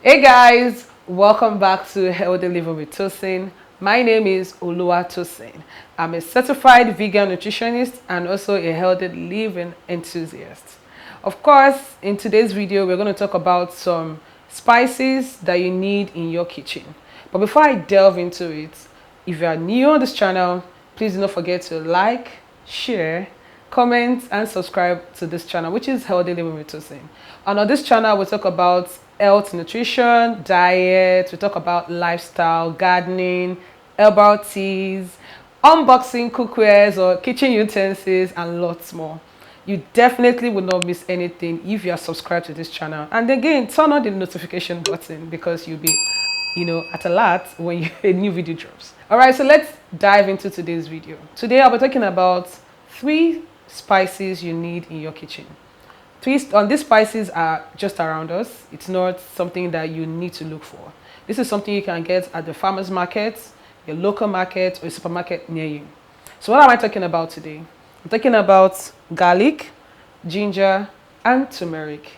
Hey guys, welcome back to Healthy Living with Tosin. My name is Tosin. I'm a certified vegan nutritionist and also a healthy living enthusiast. Of course, in today's video, we're going to talk about some spices that you need in your kitchen. But before I delve into it, if you are new on this channel, please do not forget to like, share, comment, and subscribe to this channel, which is Healthy Living with Tosin. And on this channel, we talk about health, nutrition, diet, we talk about lifestyle, gardening, herbal teas, unboxing cookwares or kitchen utensils, and lots more. You definitely will not miss anything if you are subscribed to this channel. And again, turn on the notification button because you'll be, at alert when a new video drops. All right, so let's dive into today's video. Today, I'll be talking about 3 spices you need in your kitchen. These spices are just around us. It's not something that you need to look for. This is something you can get at the farmer's market, your local market, or a supermarket near you. So what am I talking about today? I'm talking about garlic, ginger, and turmeric.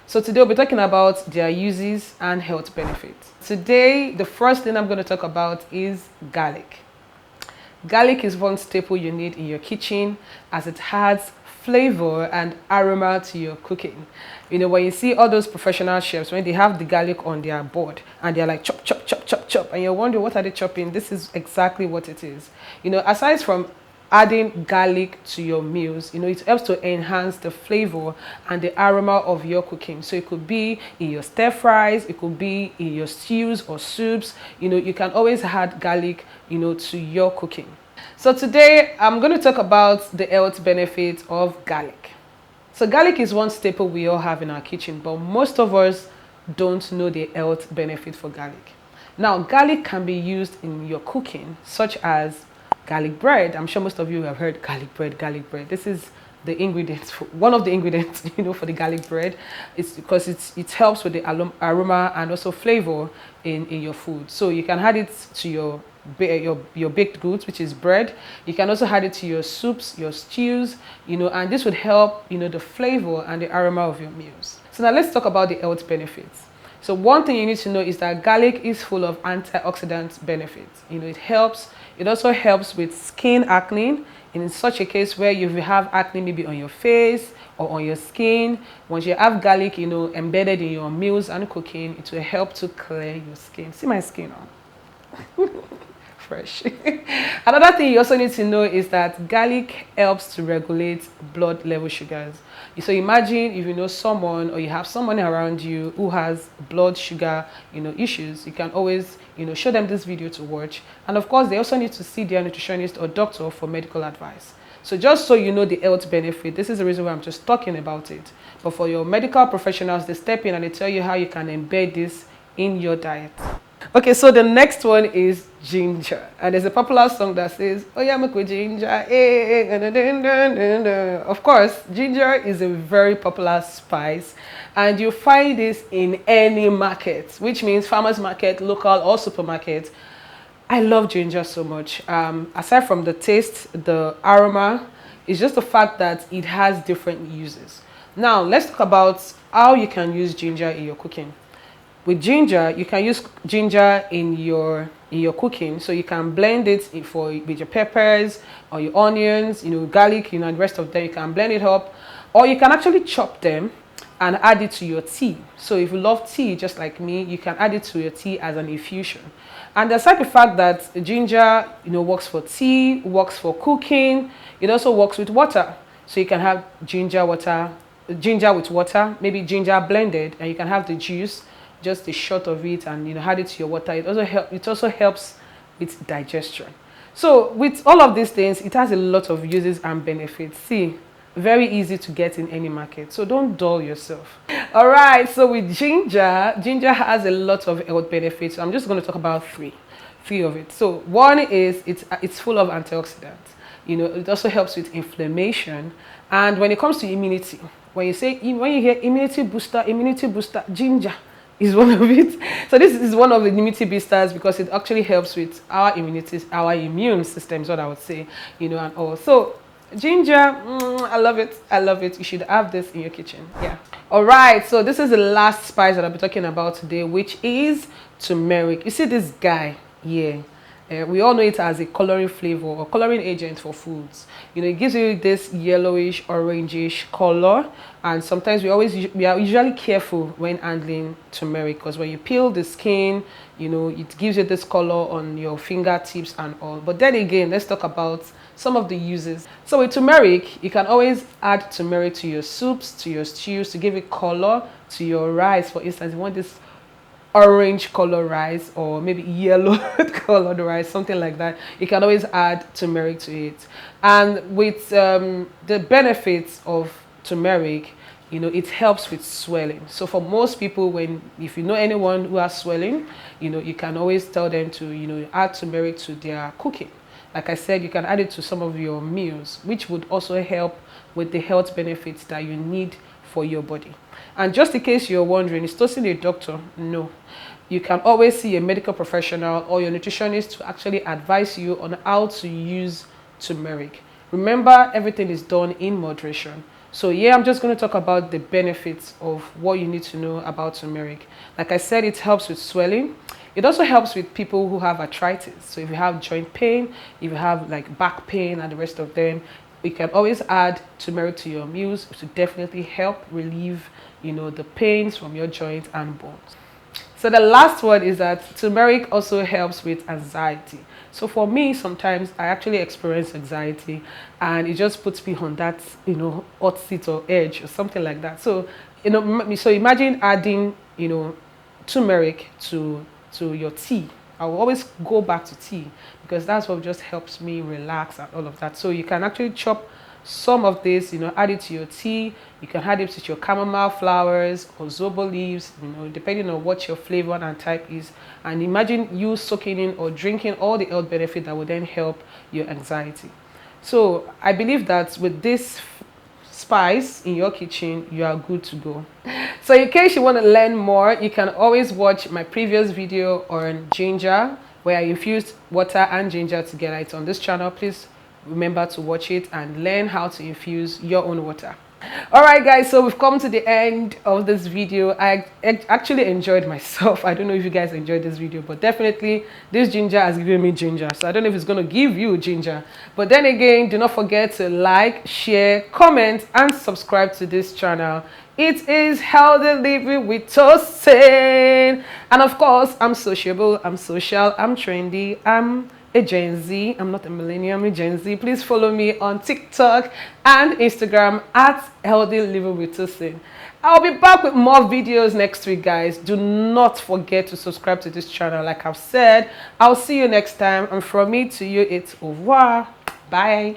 So today we'll be talking about their uses and health benefits. Today, the first thing I'm going to talk about is garlic. Garlic is one staple you need in your kitchen as it adds flavor and aroma to your cooking. When you see all those professional chefs, when they have the garlic on their board and they're like chop, chop, chop, chop, chop, and you're wondering what are they chopping, this is exactly what it is. Aside from adding garlic to your meals, it helps to enhance the flavor and the aroma of your cooking. So it could be in your stir fries, it could be in your stews or soups. You can always add garlic, to your cooking. So today I'm going to talk about the health benefits of garlic. So garlic is one staple we all have in our kitchen, but most of us don't know the health benefit for garlic. Now, garlic can be used in your cooking, such as garlic bread. I'm sure most of you have heard garlic bread, garlic bread. This is the ingredients, one of the ingredients, for the garlic bread. It's because it helps with the aroma and also flavor in your food. So you can add it to your baked goods, which is bread. You can also add it to your soups, your stews, and this would help, the flavor and the aroma of your meals. So now let's talk about the health benefits. So one thing you need to know is that garlic is full of antioxidant benefits. It also helps with skin acne. In such a case where you have acne maybe on your face or on your skin, once you have garlic, embedded in your meals and cooking, it will help to clear your skin. See my skin on? Fresh. Another thing you also need to know is that garlic helps to regulate blood level sugars. So imagine if you know someone or you have someone around you who has blood sugar issues, you can always show them this video to watch. And of course, they also need to see their nutritionist or doctor for medical advice. So just so you know the health benefit, this is the reason why I'm just talking about it. But for your medical professionals, they step in and they tell you how you can embed this in your diet. Okay, so the next one is ginger. And there's a popular song that says, oh yeah, make with ginger. Of course, ginger is a very popular spice. And you find this in any market, which means farmers market, local or supermarket. I love ginger so much. Aside from the taste, the aroma, it's just the fact that it has different uses. Now, let's talk about how you can use ginger in your cooking. With ginger, you can use ginger in your cooking, so you can blend it with your peppers or your onions, garlic, the rest of them. You can blend it up, or you can actually chop them and add it to your tea. So if you love tea, just like me, you can add it to your tea as an infusion. And aside the fact that ginger, works for tea, works for cooking, it also works with water. So you can have ginger with water, maybe ginger blended, and you can have the juice, just a shot of it, and add it to your water. It also helps with digestion. So with all of these things, it has a lot of uses and benefits. See, very easy to get in any market, so don't dull yourself. All right, so with ginger has a lot of health benefits. So I'm just going to talk about three of it. So one is it's full of antioxidants. It also helps with inflammation, and when it comes to immunity, when you hear immunity booster, ginger is one of it. So this is one of the immunity boosters because it actually helps with our immune system is what I would say, and also Ginger, I love it. I love it. You should have this in your kitchen. Yeah. All right. So this is the last spice that I'll be talking about today, which is turmeric. You see this guy? Yeah. We all know it as a coloring flavor or coloring agent for foods. You know, it gives you this yellowish, orangish color, and sometimes we are usually careful when handling turmeric because when you peel the skin, you know, it gives you this color on your fingertips and all. But then again, let's talk about some of the uses. So with turmeric, you can always add turmeric to your soups, to your stews, to give it color, to your rice. For instance, you want this orange color rice or maybe yellow colored rice, something like that, you can always add turmeric to it. And with the benefits of turmeric, you know, it helps with swelling. So for most people, if you know anyone who has swelling, you know, you can always tell them to, you know, add turmeric to their cooking. Like I said, you can add it to some of your meals, which would also help with the health benefits that you need for your body. And just in case you're wondering, is Tosin a doctor? No. You can always see a medical professional or your nutritionist to actually advise you on how to use turmeric. Remember, everything is done in moderation. So yeah, I'm just going to talk about the benefits of what you need to know about turmeric. Like I said, it helps with swelling. It also helps with people who have arthritis. So if you have joint pain, if you have like back pain and the rest of them, you can always add turmeric to your meals to definitely help relieve, you know, the pains from your joints and bones. So the last one is that turmeric also helps with anxiety. So for me, sometimes I actually experience anxiety and it just puts me on that, you know, hot seat or edge or something like that. So, you know, so imagine adding, you know, turmeric to your tea. I will always go back to tea because that's what just helps me relax and all of that. So you can actually chop some of this, you know, add it to your tea. You can add it to your chamomile flowers or zobo leaves, you know, depending on what your flavor and type is. And imagine you soaking in or drinking all the health benefit that will then help your anxiety. So I believe that with this spice in your kitchen, you are good to go. So in case you want to learn more, you can always watch my previous video on ginger where I infused water and ginger together. It's on this channel. Please remember to watch it and learn how to infuse your own water. All right guys, so we've come to the end of this video. I actually enjoyed myself. I don't know if you guys enjoyed this video, but definitely this ginger has given me ginger. So I don't know if it's going to give you ginger, but then again, do not forget to like, share, comment and subscribe to this channel. It is Healthy Living with Tosin, and of course I'm sociable, I'm social, I'm trendy, I'm a Gen Z. I'm not a millennium, I'm a Gen Z. Please follow me on TikTok and Instagram at Healthy Living with Tosin. I'll be back with more videos next week, guys. Do not forget to subscribe to this channel. Like I've said, I'll see you next time. And from me to you, it's au revoir. Bye.